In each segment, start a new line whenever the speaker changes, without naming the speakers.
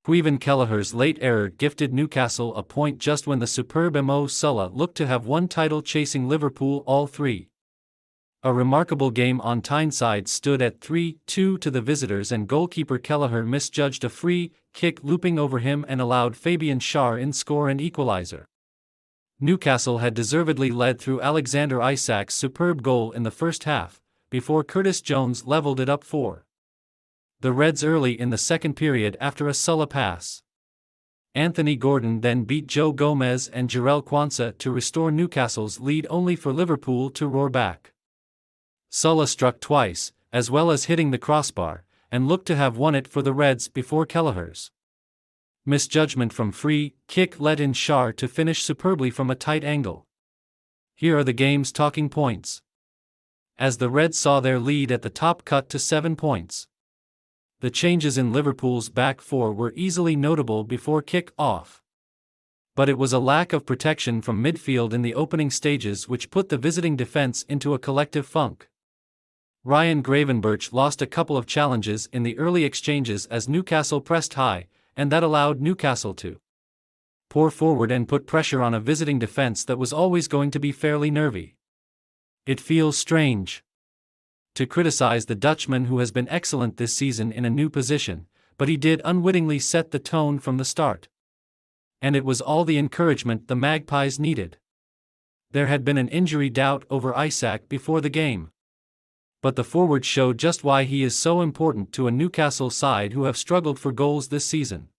Caoimhin Kelleher's late error gifted Newcastle a point just when the superb Mo Salah looked to have won title chasing Liverpool all three. A remarkable game on Tyneside stood at 3-2 to the visitors, and goalkeeper Kelleher misjudged a free kick looping over him and allowed Fabian Schär in score and equaliser. Newcastle had deservedly led through Alexander Isak's superb goal in the first half, before Curtis Jones levelled it up for the Reds early in the second period after a Salah pass. Anthony Gordon then beat Joe Gomez and Jarell Quansah to restore Newcastle's lead, only for Liverpool to roar back. Salah struck twice, as well as hitting the crossbar, and looked to have won it for the Reds before Kelleher's misjudgment from free kick led in Schär to finish superbly from a tight angle. Here are the game's talking points. As the Reds saw their lead at the top cut to 7 points. The changes in Liverpool's back four were easily notable before kick-off. But it was a lack of protection from midfield in the opening stages which put the visiting defence into a collective funk. Ryan Gravenberch lost a couple of challenges in the early exchanges as Newcastle pressed high, and that allowed Newcastle to pour forward and put pressure on a visiting defence that was always going to be fairly nervy. It feels strange to criticize the Dutchman, who has been excellent this season in a new position, but he did unwittingly set the tone from the start. And it was all the encouragement the Magpies needed. There had been an injury doubt over Isak before the game. But the forward showed just why he is so important to a Newcastle side who have struggled for goals this season.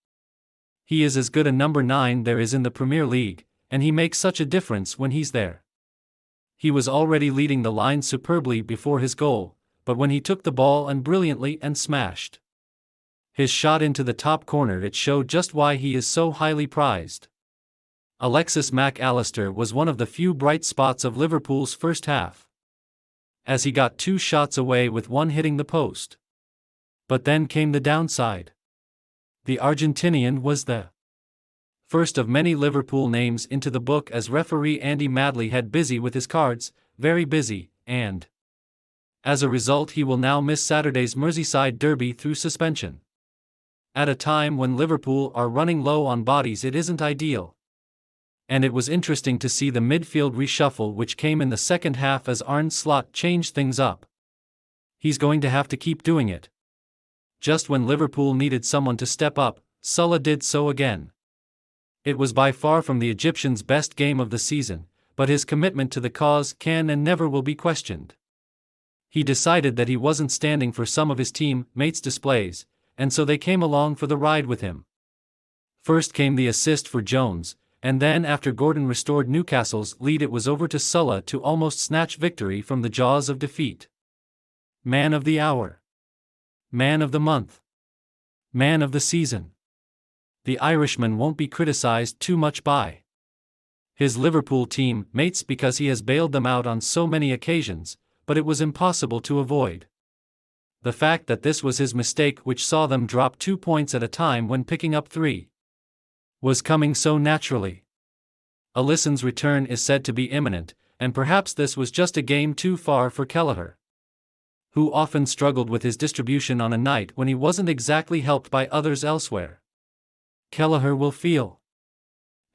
He is as good a number 9 there is in the Premier League, and he makes such a difference when he's there. He was already leading the line superbly before his goal, but when he took the ball and brilliantly and smashed his shot into the top corner, it showed just why he is so highly prized. Alexis Mac Allister was one of the few bright spots of Liverpool's first half, as he got 2 shots away with one hitting the post. But then came the downside. The Argentinian was the first of many Liverpool names into the book, as referee Andy Madley had busy with his cards, very busy, and as a result he will now miss Saturday's Merseyside derby through suspension. At a time when Liverpool are running low on bodies, it isn't ideal. And it was interesting to see the midfield reshuffle which came in the second half as Arne Slot changed things up. He's going to have to keep doing it. Just when Liverpool needed someone to step up, Salah did so again. It was by far from the Egyptian's best game of the season, but his commitment to the cause can and never will be questioned. He decided that he wasn't standing for some of his team mates' displays, and so they came along for the ride with him. First came the assist for Jones, and then after Gordon restored Newcastle's lead, it was over to Salah to almost snatch victory from the jaws of defeat. Man of the hour. Man of the month. Man of the season. The Irishman won't be criticized too much by his Liverpool team mates because he has bailed them out on so many occasions, but it was impossible to avoid the fact that this was his mistake which saw them drop 2 points at a time when picking up 3 was coming so naturally. Alisson's return is said to be imminent, and perhaps this was just a game too far for Kelleher, who often struggled with his distribution on a night when he wasn't exactly helped by others elsewhere. Kelleher will feel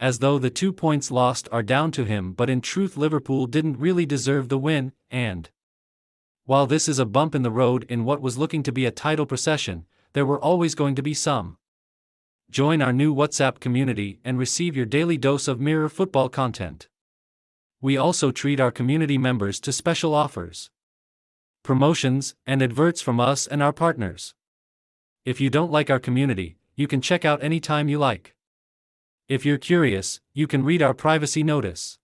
as though the 2 points lost are down to him, but in truth Liverpool didn't really deserve the win, and while this is a bump in the road in what was looking to be a title procession, there were always going to be some. Join our new WhatsApp community and receive your daily dose of Mirror football content. We also treat our community members to special offers, promotions, and adverts from us and our partners. If you don't like our community, you can check out anytime you like. If you're curious, you can read our privacy notice.